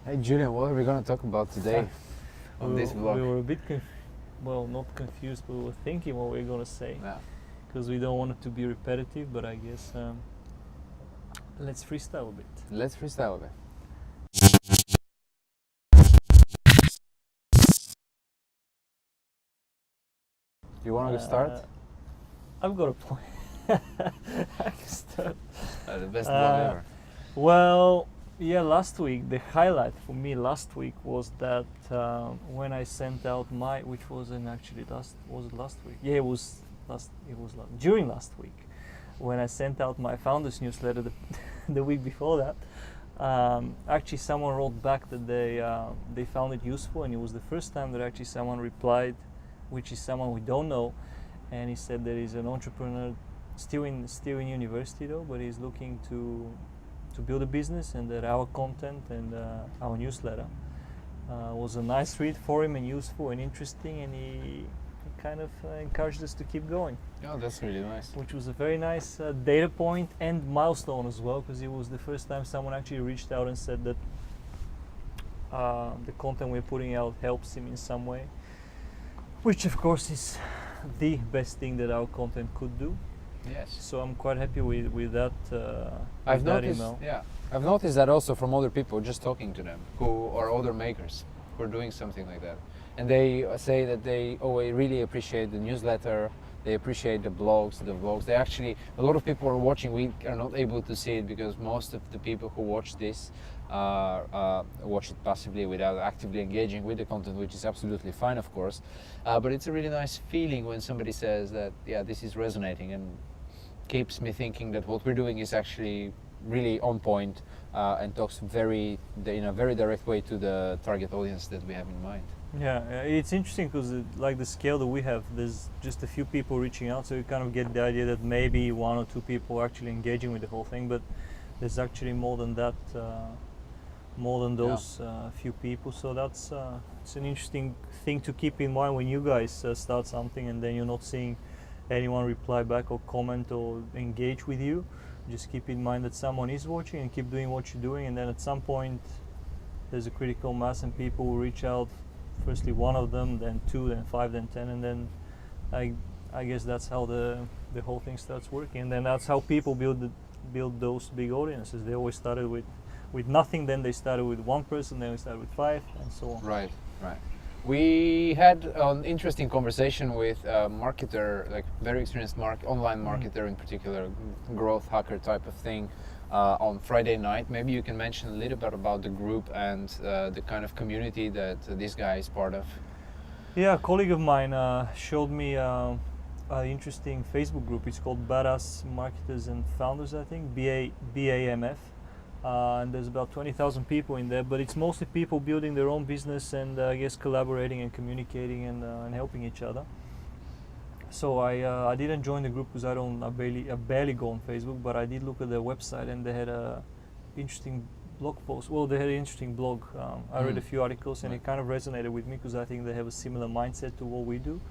Hey Julian, what are we going to talk about today on this vlog? We were a bit not confused, but we were thinking what we are going to say. Yeah. Because we don't want it to be repetitive, but I guess let's freestyle a bit. Let's freestyle a bit. You want to start? I've got a plan. I can start. The best vlog ever. Well, yeah, last week, the highlight for me last week was that when I sent out my, which wasn't actually was it last week? Yeah, during last week, when I sent out my founders newsletter the week before that, actually someone wrote back that they found it useful, and it was the first time that actually someone replied, which is someone we don't know, and he said that he's an entrepreneur still in university though, but he's looking to build a business, and that our content and our newsletter was a nice read for him and useful and interesting, and he kind of encouraged us to keep going. Oh, that's really nice. Which was a very nice data point and milestone as well, because it was the first time someone actually reached out and said that the content we're putting out helps him in some way, which of course is the best thing that our content could do. Yes. So I'm quite happy with that. I've noticed. Email. Yeah, I've noticed that also from other people, just talking to them, who are other makers, who are doing something like that, and they say that they really appreciate the newsletter. They appreciate the vlogs. They actually, a lot of people are watching. We are not able to see it because most of the people who watch this watch it passively without actively engaging with the content, which is absolutely fine, of course. But it's a really nice feeling when somebody says that, yeah, this is resonating, and keeps me thinking that what we're doing is actually really on point and talks in a very direct way to the target audience that we have in mind. Yeah, it's interesting because like the scale that we have, there's just a few people reaching out, so you kind of get the idea that maybe one or two people are actually engaging with the whole thing, but there's actually more than that, more than those few people. So that's it's an interesting thing to keep in mind when you guys start something and then you're not seeing anyone reply back or comment or engage with you. Just keep in mind that someone is watching, and keep doing what you're doing, and then at some point there's a critical mass and people will reach out. Firstly one of them, then two, then five, then 10, and then I guess that's how the whole thing starts working, and then that's how people build those big audiences. They always started with nothing, then they started with one person, then we started with 5, and so on. Right. We had an interesting conversation with a marketer, like very experienced online marketer in particular, growth hacker type of thing, on Friday night. Maybe you can mention a little bit about the group and the kind of community that this guy is part of. Yeah, a colleague of mine showed me an interesting Facebook group. It's called Badass Marketers and Founders, I think, BAMF. And there's about 20,000 people in there, but it's mostly people building their own business and I guess collaborating and communicating and helping each other. So I didn't join the group because I barely go on Facebook, but I did look at their website, and they had a interesting blog post. Well, they had an interesting blog. I read a few articles, and it kind of resonated with me because I think they have a similar mindset to what we do.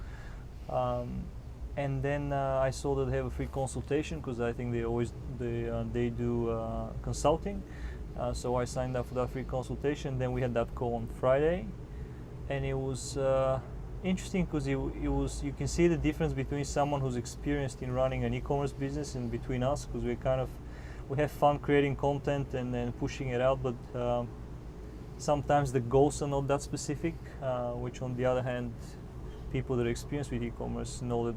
And then I saw that they have a free consultation, because I think they do consulting. So I signed up for that free consultation. Then we had that call on Friday, and it was interesting because you can see the difference between someone who's experienced in running an e-commerce business and between us, because we have fun creating content and then pushing it out, but sometimes the goals are not that specific, which on the other hand, people that are experienced with e-commerce know that,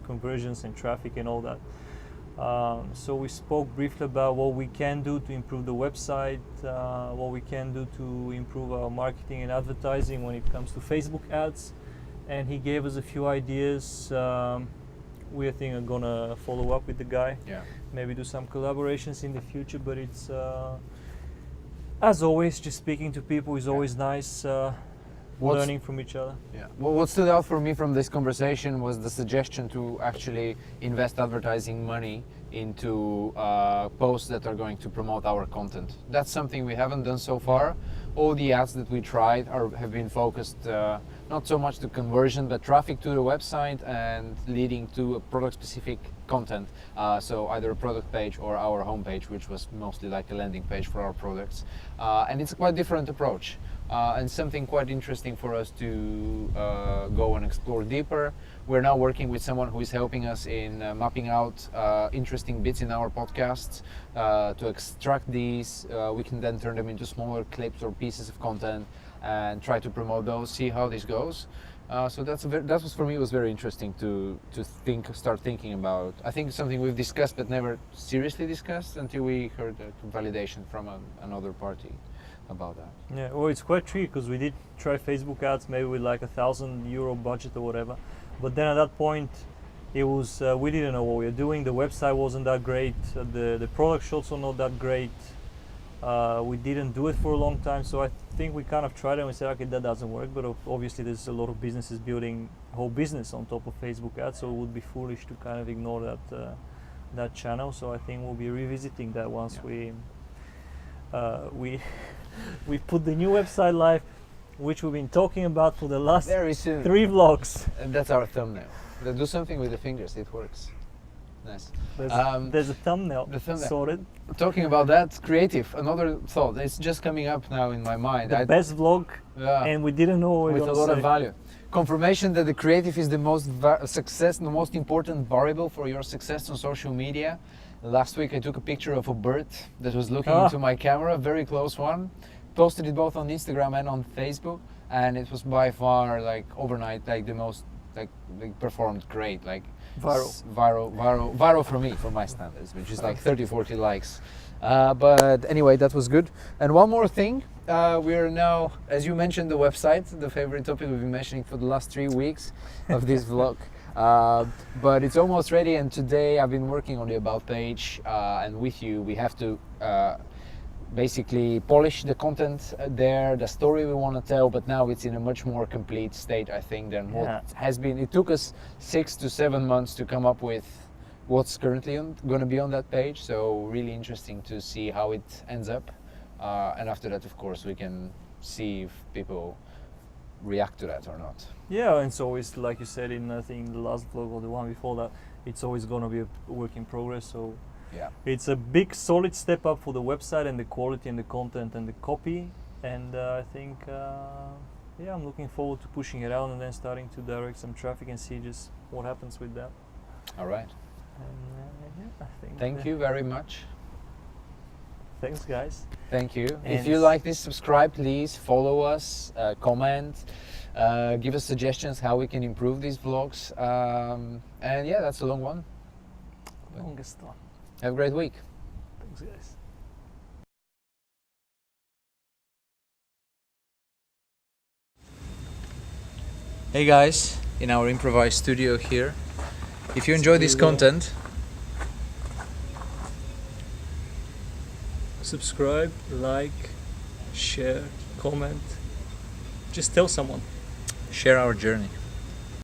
conversions and traffic and all that. So we spoke briefly about what we can do to improve the website, what we can do to improve our marketing and advertising when it comes to Facebook ads, and he gave us a few ideas. We I think are gonna follow up with the guy, maybe do some collaborations in the future, but it's as always, just speaking to people is always nice. Learning from each other. Yeah. Well, what stood out for me from this conversation was the suggestion to actually invest advertising money into posts that are going to promote our content. That's something we haven't done so far. All the ads that we tried have been focused not so much the conversion, but traffic to the website and leading to a product-specific content. So either a product page or our homepage, which was mostly like a landing page for our products. And it's a quite different approach. And something quite interesting for us to go and explore deeper. We're now working with someone who is helping us in mapping out interesting bits in our podcasts. To extract these, we can then turn them into smaller clips or pieces of content and try to promote those, see how this goes. So that was for me was very interesting to start thinking about. I think something we've discussed but never seriously discussed until we heard validation from another party about that. Yeah, well, it's quite tricky because we did try Facebook ads maybe with like €1,000 budget or whatever, but then at that point it was we didn't know what we were doing. The website wasn't that great, the product shots were not that great. We didn't do it for a long time, so I think we kind of tried it and we said, okay, that doesn't work. But obviously there's a lot of businesses building whole business on top of Facebook ads, so it would be foolish to kind of ignore that channel. So I think we'll be revisiting that once we put the new website live, which we've been talking about for the last very soon. 3 vlogs. And that's our thumbnail. Do something with the fingers, it works. Nice. There's a thumbnail. The thumbnail. Sorted. Talking about that, creative, another thought, it's just coming up now in my mind. The best vlog, and we didn't know what we were with a going lot to of say. value. Confirmation that the creative is the most the most important variable for your success on social media. Last week I took a picture of a bird that was looking into my camera, a very close one. Posted it both on Instagram and on Facebook, and it was by far like overnight like the most like performed great, like viral for me, for my standards, which is like 30-40 likes. But anyway, that was good. And one more thing, we are now, as you mentioned, the website, the favorite topic we've been mentioning for the last 3 weeks of this vlog. But it's almost ready, and today I've been working on the about page, and with you we have to basically polish the content there, the story we want to tell, but now it's in a much more complete state, I think, than what has been. It took us 6 to 7 months to come up with what's currently going to be on that page, so really interesting to see how it ends up. And after that, of course, we can see if people react to that or not. Yeah, and so it's like you said in I think the last vlog or the one before that, it's always going to be a work in progress. So yeah, it's a big solid step up for the website and the quality and the content and the copy. And I think I'm looking forward to pushing it out and then starting to direct some traffic and see just what happens with that. All right. And I think. Thank you very much. Thanks, guys. Thank you. And if you like this, subscribe, please. Follow us, comment, give us suggestions how we can improve these vlogs. And yeah, that's a long one. Longest one. Have a great week. Thanks, guys. Hey guys, in our improvised studio here. If you enjoy this content, subscribe, like, share, comment. Just tell someone. share our journey.